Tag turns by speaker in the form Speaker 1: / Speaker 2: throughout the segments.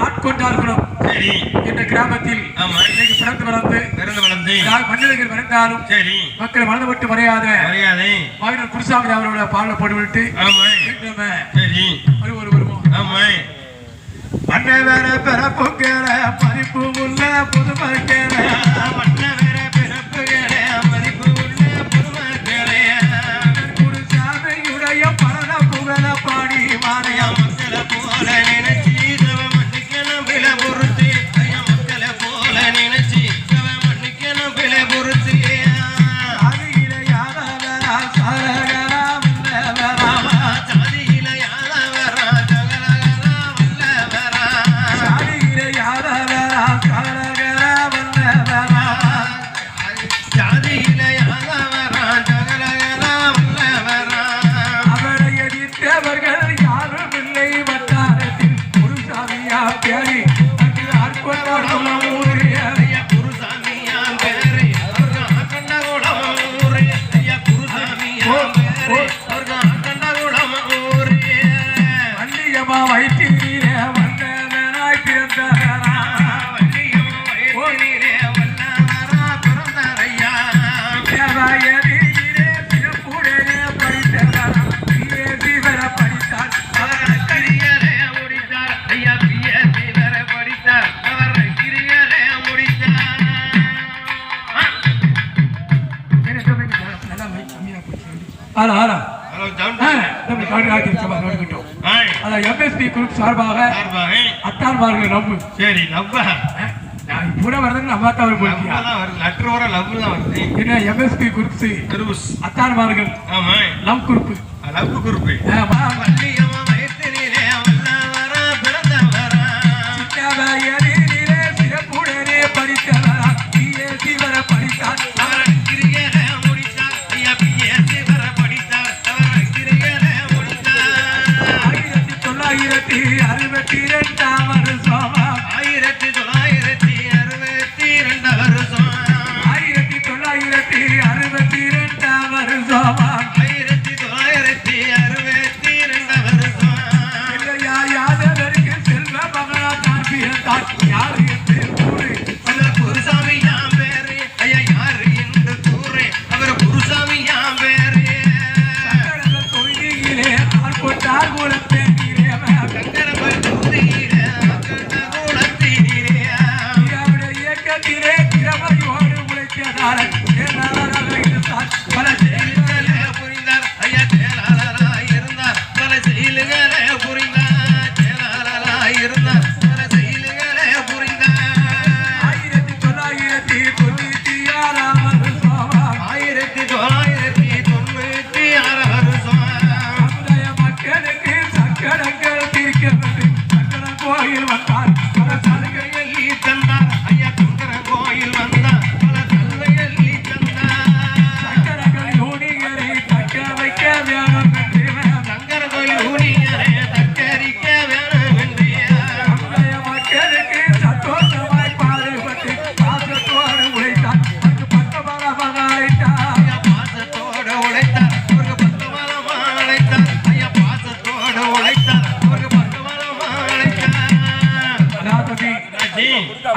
Speaker 1: ஆட்கொண்டார்களும் சரி என்ற கிராமத்தில் இன்னைக்கு பிறந்து வளர்ந்து மனிதர்கள் வளர்ந்தாலும் சரி மக்கள் மனதை மறையாத மகன் குருசாமி அவரோட பாடல போட்டுவிட்டு சரி மண்ண வேற பிறப்புக்கிற மதிப்பு உள்ள புதுமக்கிற மண்ண வேற பிறப்புகிற மதிப்பு உள்ள புதுமக்கிற குருசாமியுடைய பரண புகழ பாடி மாறிய மக்களை போல நினைச்சி மண்ணிக்கணும் விலை பொறுத்து மக்களை போல நினைச்சி மண்ணிக்கணும் விலை பொறுத்து எம்எஸ்பி குரூப் சார்பாக அத்தான்மார்கள் நம்பு சரி நம்ப கூட வருதுன்னு நம்ம தான் லெட்டர் வர லவ் தான் வருது என்ன எம்எஸ்பி குரூப்ஸ் அத்தான்மார்கள் ஆமா லவ் குரூப்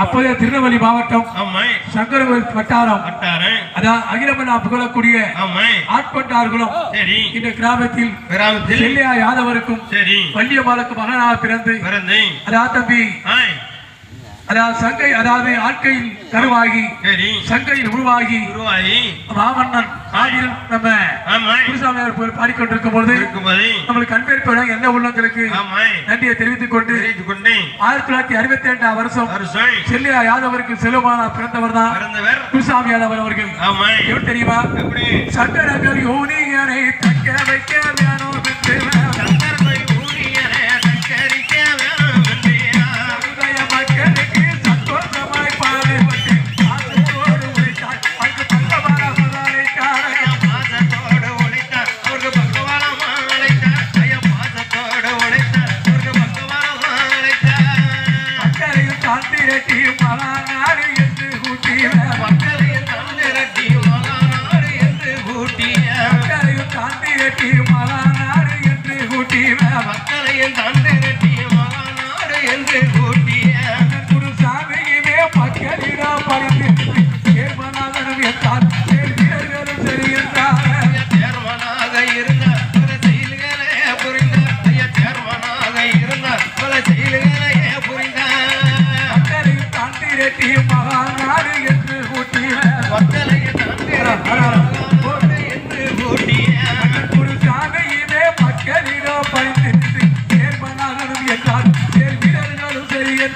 Speaker 1: அப்போதைய திருநெல்வேலி மாவட்டம் சங்கரவேல் வட்டாரம் அதான் அகிலமன்னா புகழக்கூடிய ஆட்கொண்டார்களும் இந்த கிராமத்தில் செல்லியா யாதவருக்கும் வள்ளியம்மாளுக்கும் மகனாக பிறந்து அதான் தம்பி அதாவது சங்கை அதாவது ஆட்கையில் கருவாகி சங்கையில் உருவாகி ராமண்ணன் ஆகியும் நம்ம குருசாமி பாடிக்கொண்டிருக்கும் போது நம்மளுக்கு அன்பேற்பட எந்த உள்ளங்களுக்கு நன்றியை தெரிவித்துக் கொண்டு 1962 வருஷம் செல்லியா யாதவருக்கு செல்வமான பிறந்தவர் தான் குருசாமி யாதவர் அவர்கள். எப்படி தெரியுமா? சங்கரங்கள் யூனியனை தக்க வைக்க வேணும்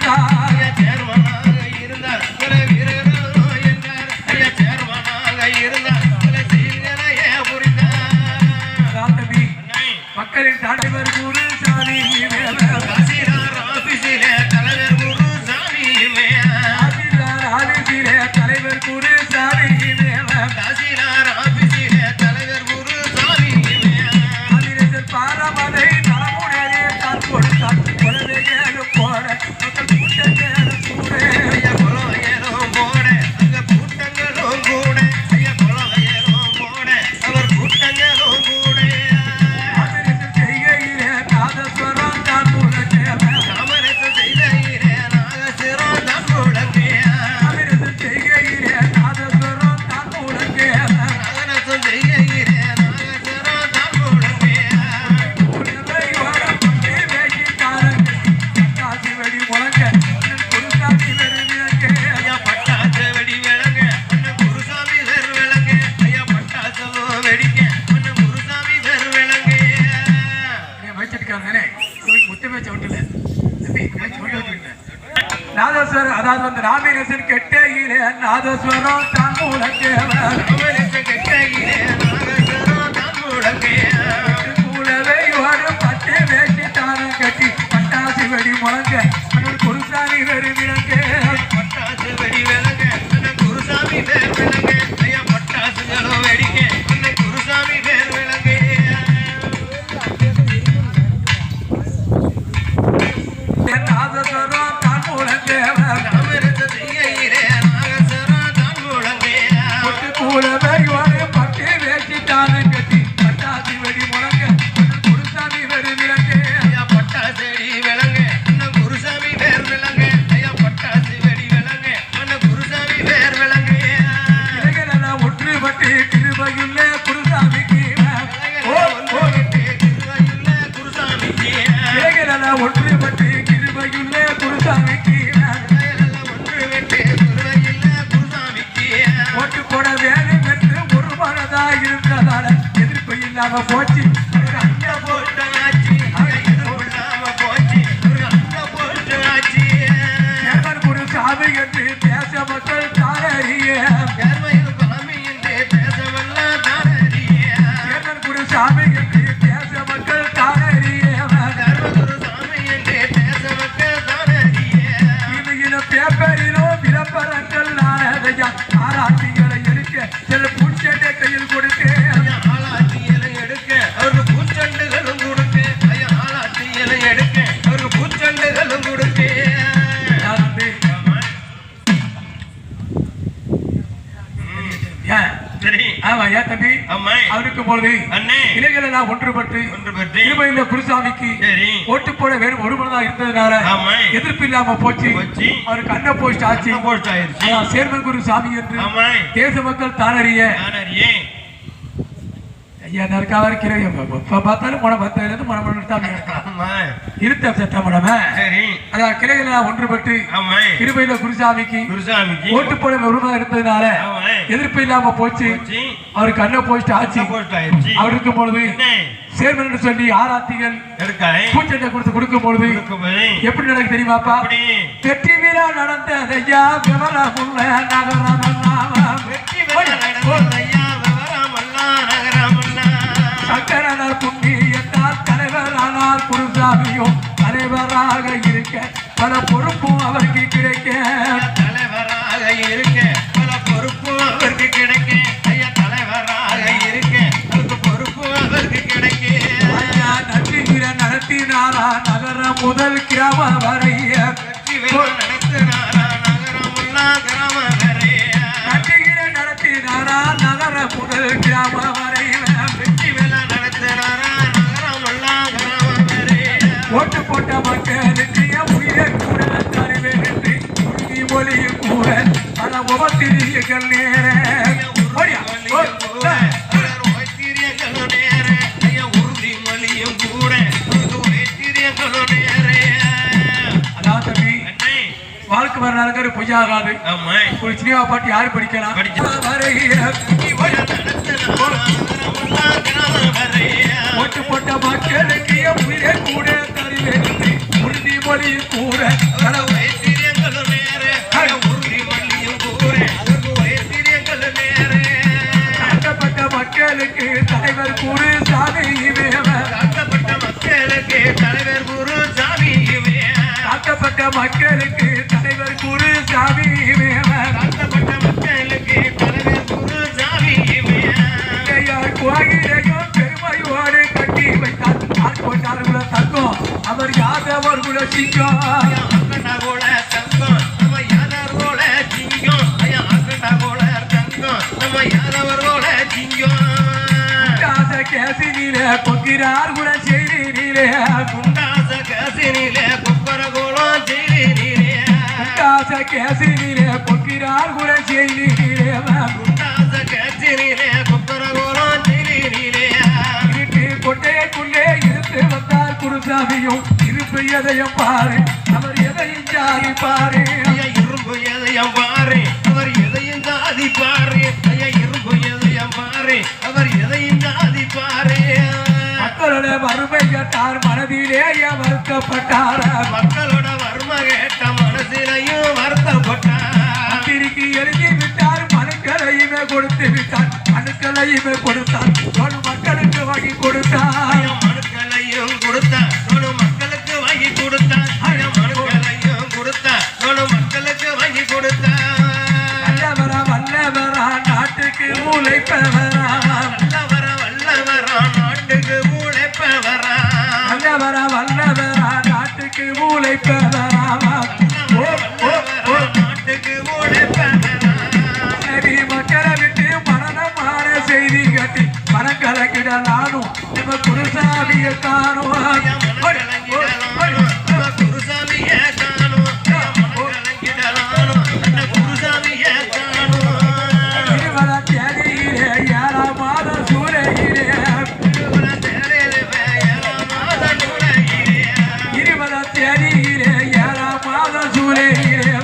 Speaker 1: கொடுத்தார்
Speaker 2: சேர்மனாக இருந்தார் பல வீரர்களோ என்றார் ஐயா சேர்மனாக இருந்தார் பல செயல்களையே புரிந்தார்
Speaker 1: மக்களின் தலைவர் குரு சாமி
Speaker 2: காசிரார் ஆபீஸிலே தலைவர் குரு சாமி
Speaker 1: ஆபீஸிலே தலைவர் குரு சாமி
Speaker 2: காசிரார் ஆபீஸிலே தலைவர் குரு சாமி
Speaker 1: பாரமலை நலமுடனே தான் கொடுத்தார் குலவே கேடும் போட மக்கள் கூட்டம் கேடும் கூட
Speaker 2: ஐயா குலவையரும் போட அங்க கூட்டங்களும் கூட ஐயா குலவையரும் போட அவர் கூட்டங்களும் கூட
Speaker 1: செய்கையிலே நாதஸ்வரம் தான் முழங்கே
Speaker 2: தாமரத்து செய்கையிலே நாதஸ்வரம் தான் முழங்கே
Speaker 1: செய்கையிலே நாதஸ்வரம் தான் முழங்கே
Speaker 2: நாதனத்து செய்கையிலே நாதஸ்வரம் தான் முழங்கே
Speaker 1: வெடி முழங்க குருசாமி வெறுவிளங்க
Speaker 2: ஐயா பட்டாசு வெடி விளங்க அண்ணன் குருசாமி வேறு விளங்க ஐயா பட்டாசு வெடிக்க அண்ணன் குருசாமி வேறு விளங்க
Speaker 1: வச்சிருக்காங்க முத்தமே சவுண்டில் நாதஸ்வரம் அதாவது வந்து ராமேஸ்வரன் கெட்டையிலே நாதஸ்வரம் தான் முழங்கே
Speaker 2: கெட்டையிலே நாதஸ்வரம் தான் முழங்கே
Speaker 1: கூடவே வரும் பட்டு வேட்டி தானம் கட்டி பட்டாசு வெடி முழங்க குருசாமி வெறுவிளங்க
Speaker 2: பட்டாசு வெடி விளங்க அண்ணன் குருசாமி வேறு விளங்க ஐயா பட்டாசுகளும் வெடிக்க அண்ணன் குருசாமி வேறு விளங்க
Speaker 1: நாதஸ்வரம் தான் முழங்கே
Speaker 2: தாமிரத்து செய்கையிலே நாதஸ்வரம் தான் முழங்கே
Speaker 1: கூடவே வரும் பட்டு வேட்டி தானம் கட்டி பட்டாசு வெடி முழங்க குருசாமி வெறுவிளங்க
Speaker 2: ஐயா பட்டாசு வெடி விளங்க அண்ணன் குருசாமி வேறு விளங்க ஐயா பட்டாசு வெடி விளங்க அண்ணன் குருசாமி வேறு விளங்க
Speaker 1: இளைஞரெல்லாம் ஒன்றுபட்டு கிருபையுள்ள குருசாமிக்கு
Speaker 2: குருசாமிக்கு
Speaker 1: இளைஞரெல்லாம் ஒன்றுபட்டு கிருபையுள்ள குருசாமிக்கு ஓட்டு போட வேண்டும் என்று ஒரு மனதா இருந்ததால எதிர்ப்பு இல்லாம போச்சு சேமன் குருசாமி என்று தேச மக்கள் தானறிய சேமன் குருசாமி என்று தேச மக்கள் தானறிய இவையில பேப்பரிலோ விளம்பரங்கள் நானதையா ஆராய்ச்சிகளை எடுக்க சில புட்சட்டை கையில் கொடுக்க தம்பி அவருக்கு பொழுது இளைஞர்கள் எல்லாம் ஒன்றுபட்டு இருமையில குருசாமிக்கு ஓட்டு போட வேறு ஒரு மனதா இருந்ததுனால எதிர்ப்பு இல்லாம போச்சு அவருக்கு அண்ண போஸ்ட் ஆச்சு சேர்மன் குருசாமி என்று தேச மக்கள் தானறிய ஐயா நறுக்காவ பார்த்தாலும் மன பத்திலிருந்து மனம் இருத்த சட்ட மனம அதான் கிளைகள் ஒன்றுபட்டு இருமையில குருசாமிக்கு ஓட்டு போட உருவா இருந்ததுனால எதிர்ப்பு இல்லாம போச்சு அவருக்கு அண்ண போஸ்ட் ஆச்சு அவர் இருக்கும் பொழுது சேர்மன் என்று சொல்லி ஆராத்திகள் பூச்சட்டை கொடுக்கும் பொழுது எப்படி நடக்கு தெரியுமாப்பா வெற்றி விழா நடந்த ஐயா விவரமுள்ள சங்கரனர் புண்ணியத்தால் தலைவரானார் குருசாமியும் தலைவராக இருக்க பல பொறுப்பும் அவருக்கு கிடைக்க
Speaker 2: தலைவராக இருக்க பல பொறுப்பும் அவருக்கு கிடைக்க ஐயா தலைவராக இருக்க அதுக்கு பொறுப்பும் அவருக்கு கிடைக்க
Speaker 1: ஐயா நன்றி நடத்தினாரா நகரம் முதல் கிராம வரைய
Speaker 2: நடத்தினாரா நகரமெல்லாம் கிராம வரைய
Speaker 1: நன்றி நடத்தினாரா நகர முதல் கிராம வரைய
Speaker 2: வெற்றி விழா நடத்தினாரா நகரமெல்லாம் கிராம வரைய
Speaker 1: ஓட்டு போட்ட மக்களுக்கு உயிரை கூட தருவேன் என்று உறுதி மொழியும் கூட பல உபத்திரியர்கள் நேர வாழ்க்கை வரலாறு பொய்யாகாது ஒரு சினிமா பாட்டு யாரு படிக்கலாம் ஓட்டு போட்ட மக்களுக்கு உயிரை கூட தருவேன் உறுதி மொழியும் கூட மக்களுக்கு தலைவர் குருசாமி
Speaker 2: தாழ்த்தப்பட்ட மக்களுக்கு தலைவர் குருசாமி
Speaker 1: கோயிலையும் பெருமையோடு கட்டி வைத்தார் ஆட்கொண்டார்குல தங்கம் அவர் யாதவர் குல சிங்கம்
Speaker 2: கூட தங்கம் நம்ம யாதவரோட சிங்கம் ஐயா கூட தங்கம் நம்ம யாதவரோட சிங்கம்
Speaker 1: கேசினிலே கொக்கிறார் குல செய்தினிலே
Speaker 2: குண்டாச கேசினிலே கொப்பர கோலம் செய்தினிலே
Speaker 1: குண்டாச கேசினிலே கொக்கிறார் குல செய்தினிலே
Speaker 2: குண்டாச கேசினிலே கொப்பர கோலம் செய்தினிலே
Speaker 1: இருட்டு கொட்டையைக்குள்ளே இருந்து வந்தார் குருசாமியும் இருப்பு எதையும் பாரு அவர் எதையும் சாதிப்பாரு
Speaker 2: ஐயா இரும்பு எதையும் பாரு அவர் எதையும் சாதிப்பாரு ஐயா இரும்பு எதையும் பாரு அவர் எதையும் சாதிப்பாரு
Speaker 1: மக்களோட வறுமை கேட்டார் மனதிலே வருத்தப்பட்டார்
Speaker 2: மக்களோட வறுமை கேட்ட மனசிலையும் வருத்தப்பட்டார்
Speaker 1: திருக்கி எழுதி விட்டார் மனுக்களையுமே கொடுத்து விட்டார் மனுக்களையுமே கொடுத்தார் ஒரு மக்களுக்கு வாங்கி கொடுத்தார்
Speaker 2: மனுக்களையும் கொடுத்தார் ஒரு மக்களுக்கு வாங்கி கொடுத்தார் மனுக்களையும் கொடுத்தார் ஒரு மக்களுக்கு வாங்கி கொடுத்தார்
Speaker 1: வல்லவரா வல்லவரா நாட்டுக்கு மூளைப்பவரா
Speaker 2: வல்லவரா வல்லவரா நாட்டுக்கு மூளைப்பவரா
Speaker 1: வல்லவரா வல்லவரா நாட்டுக்கு மூளைப்பவரா
Speaker 2: நாட்டுக்கு மூளைப்பவரா
Speaker 1: மக்களை விட்டு மரணமான செய்தி கட்டி மனக்கலக்கிடலானும் நம்ம குருசாமியை காணும்
Speaker 2: குருசாமியை காணும் குருசாமியை காணும்
Speaker 1: தேதியிலே 7ஆம் மாத சூரையிலே 20ஆம் தேதியிலே 7ஆம் மாத சூரையிலே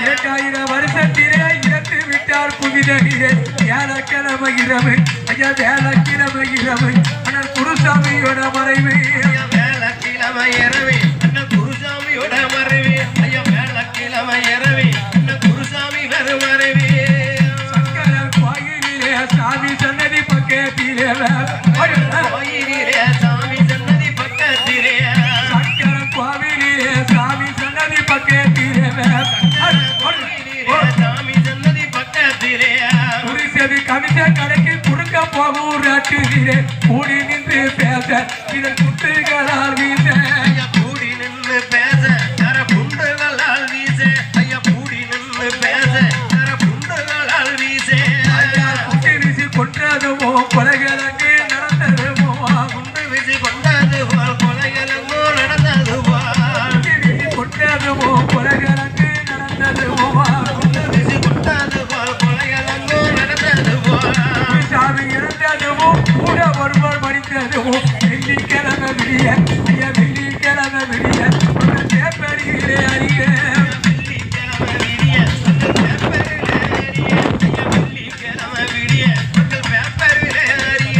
Speaker 1: 2000 வருஷத்திலே இறந்து விட்டார் புவிதகிலே வியாழக்கிழமை இரவு ஐயா வியாழக்கிழமை இரவு ஆனால் குருசாமியோட மறைவு
Speaker 2: வேளக்கிழமை இரவி குருசாமியோட மறைவி ஐயா வேளக்கிழமை இரவி குருசாமி வரும் மறைவி
Speaker 1: சங்கரன் கோயிலிலே சாமி சன்னதி பக்கத்திலே
Speaker 2: கோயிலே சாமி சன்னதி பக்கத்திலே
Speaker 1: சங்கரன் கோவிலிலே சாமி சன்னதி பக்கத்திலே
Speaker 2: சாமி சன்னதி பக்கத்திலே
Speaker 1: குருசேவி கவித கடைக்கு குடுக்க போகும் ராட்டிலே கூடி நின்று பேச இதன் குட்டுகளால் வீச
Speaker 2: ஐயா கூடி நின்று பேச தர புண்டுகளால் வீச ஐயா கூடி நின்று பேச தர புண்டுகளால் வீச
Speaker 1: குட்டி வீசி கொன்றதுமோ கொலைகளுக்கு நடந்ததுமோ
Speaker 2: குண்டு வீசி கொண்டது போல் கொலைகளுமோ நடந்தது போல்
Speaker 1: குட்டி வீசி கொன்றதுமோ கொலைகளுக்கு நடந்ததுமோ
Speaker 2: குண்டு வீசி கொண்டது போல் கொலைகளுமோ நடந்தது போல்
Speaker 1: சாமி இறந்ததுமோ கூட ஒருவர் மடித்ததுமோ வெள்ளிக்கிழமை விடிய ஐயா வெள்ளிக்கிழமை விடிய பேப்பரிலே அறிய
Speaker 2: வெள்ளிக்கிழமை விடிய வெள்ளிக்கிழமை விடிய மக்கள் பேப்பரிலே அறிய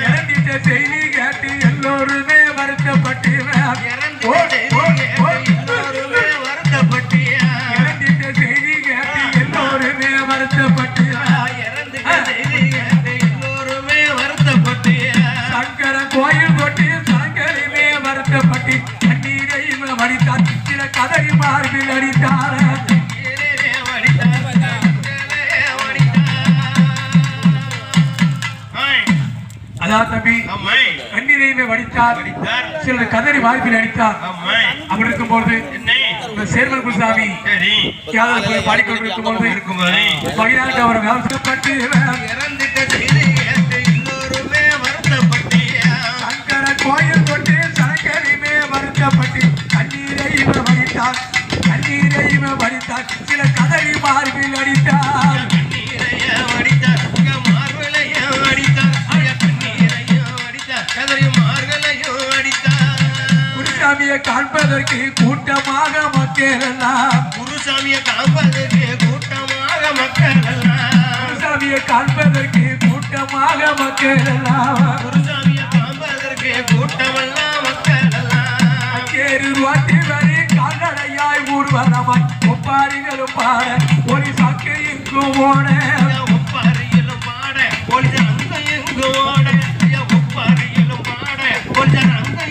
Speaker 1: இறந்திட்ட செய்தி கேட்டு எல்லோருமே வருத்தப்பட்டு
Speaker 2: எல்லோருமே வருத்தப்பட்டிய
Speaker 1: இறந்திட்ட செய்தி கேட்டு எல்லோருமே வருத்தப்பட்டு
Speaker 2: எல்லோருமே வருத்தப்பட்டிய
Speaker 1: சங்கரன் கோயில் கொட்டி சங்கரையுமே வருத்தப்பட்டு கண்ணீரையுமே வடித்தார் சில கதறி மார்பில் அடித்தார் அதான் தம்பி கண்ணீரையுமே வடித்தார் சிலர் கதறி மார்பில் அடித்தார் அப்படி இருக்கும்போது இந்த சேர்மன் குருசாமி யாதவ போய் பாடிக்கொண்டிருக்கும் பொழுது மகிழ்நாட்டு அவர் விமர்சனப்பட்டு சங்கர கோயில் கொண்டு சங்கரையுமே வருத்தப்பட்டு கண்ணீரையுமே வடித்தார் கண்ணீரையுமே வடித்தார் சில கதறி மார்பில் அடித்தார் குருசாமியை காண்பதற்கு கூட்டமாக மக்கள் எல்லாம்
Speaker 2: குருசாமியை காண்பதற்கு கூட்டமாக மக்கள் எல்லாம்
Speaker 1: குருசாமியை காண்பதற்கு கூட்டமாக மக்கள் எல்லாம்
Speaker 2: குருசாமியை காண்பதற்கு கூட்டமெல்லாம் மக்கள் எல்லாம்
Speaker 1: கேரி ரோட்டி வரி கால்நடையாய் ஊர்வலமாய் ஒப்பாரிகளும் பாட ஒரு சக்கு இங்கும் ஓட
Speaker 2: ஒப்பாரியிலும் பாட கொஞ்சம் அங்க எங்கு ஓட ஒப்பாரியிலும் பாட கொஞ்சம் அங்க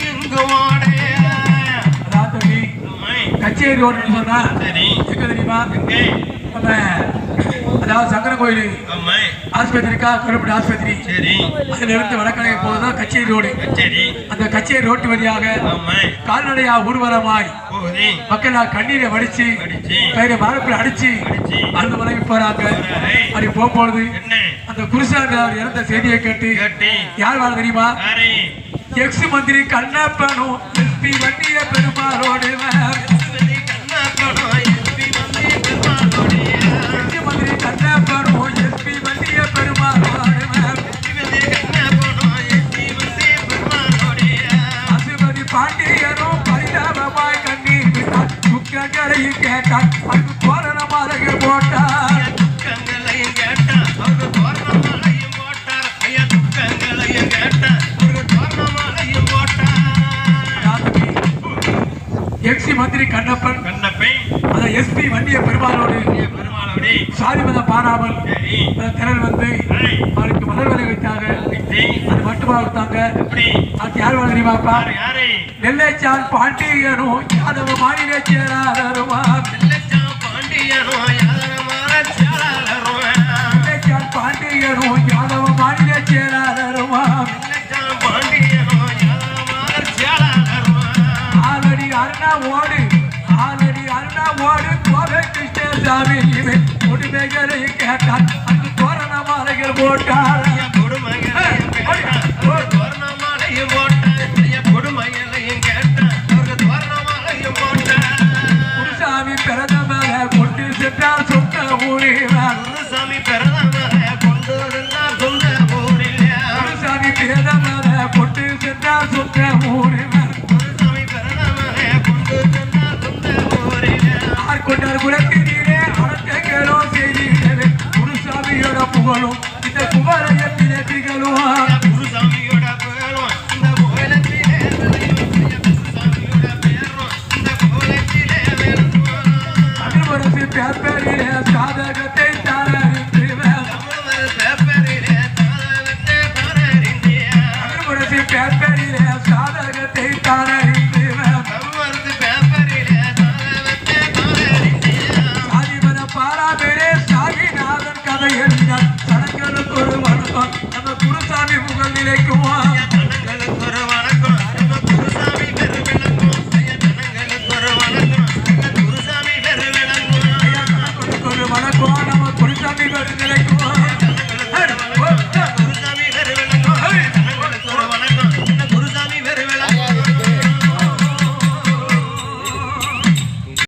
Speaker 1: கச்சேரி ரோடுன்னு சொன்னா எங்க தெரியுமா? நம்ம அதாவது சங்கர கோயில் ஆஸ்பத்திரிக்கா கருப்பட்டி ஆஸ்பத்திரி அதுல இருந்து வடக்கடை போதுதான் கச்சேரி ரோடு. அந்த கச்சேரி ரோட்டு வழியாக கால்நடையா ஊர்வலமாய் மக்கள் கண்ணீரை வடிச்சு கயிறை மரப்பில் அடிச்சு அந்த மலைக்கு போறாங்க. அப்படி போகும்பொழுது அந்த குருசாமி இறந்த செய்தியை கேட்டு யார் வாழ தெரியுமா? எக்ஸ் மந்திரி கண்ணப்பனும் எஸ்பி வண்டிய பெருமாளோடு அசுபதி பாண்டியனும் பரிதாபமாய் கண்ணீர் விட்டார். துக்கங்களையும் கேட்டார், அது தோரணமாக போட்டார். எக்ஸி மந்திரி கண்ணப்பன் அதான் எஸ்பி வண்டிய பெருமாளோடு சாதி மதம் பாராமல் திரள் வந்து அவருக்கு மலர் வரை வைத்தாங்க. அது மட்டுமா வைத்தாங்க. அது யார் வாழ தெரியுமாப்பா? நெல்லைச்சான் பாண்டியனும் யாதவ மாநில செயலாளருமா நெல்லைச்சான் பாண்டியனும் யாதவ மாநில செயலாளருமா ஆலடி அருணா ஓடு கோவை கிருஷ்ணசாமி இவன் கொடுமைகளை கேட்டார். அங்கு தோரண மாலைகள் போட்டார். குருசாமி பிரதமர கொண்டு சென்றார் சொந்த ஊரில். குருசாமி பிரதமர கொண்டு சென்றார் சொந்த ஊரில். கொண்டார் குலத்தினே அடக்கங்களோ செய்தீர்கள். குருசாமியோட புகழும் இந்த குமரயத்திலே திகழும். குருசாமியோட புகழும் இந்த கோலத்திலே தமிழ்வரசு பேப்பரிலே சாதகத்தை தமிழ்வரசு பேப்பரிலே சாதகத்தை சாமிநாதன் கதை எழுதினார். தனங்களுக்கு ஒரு வணக்கம் நம்ம குருசாமி புகழ் நிலைக்கும். ஒரு வணக்கம் நம்ம குருசாமி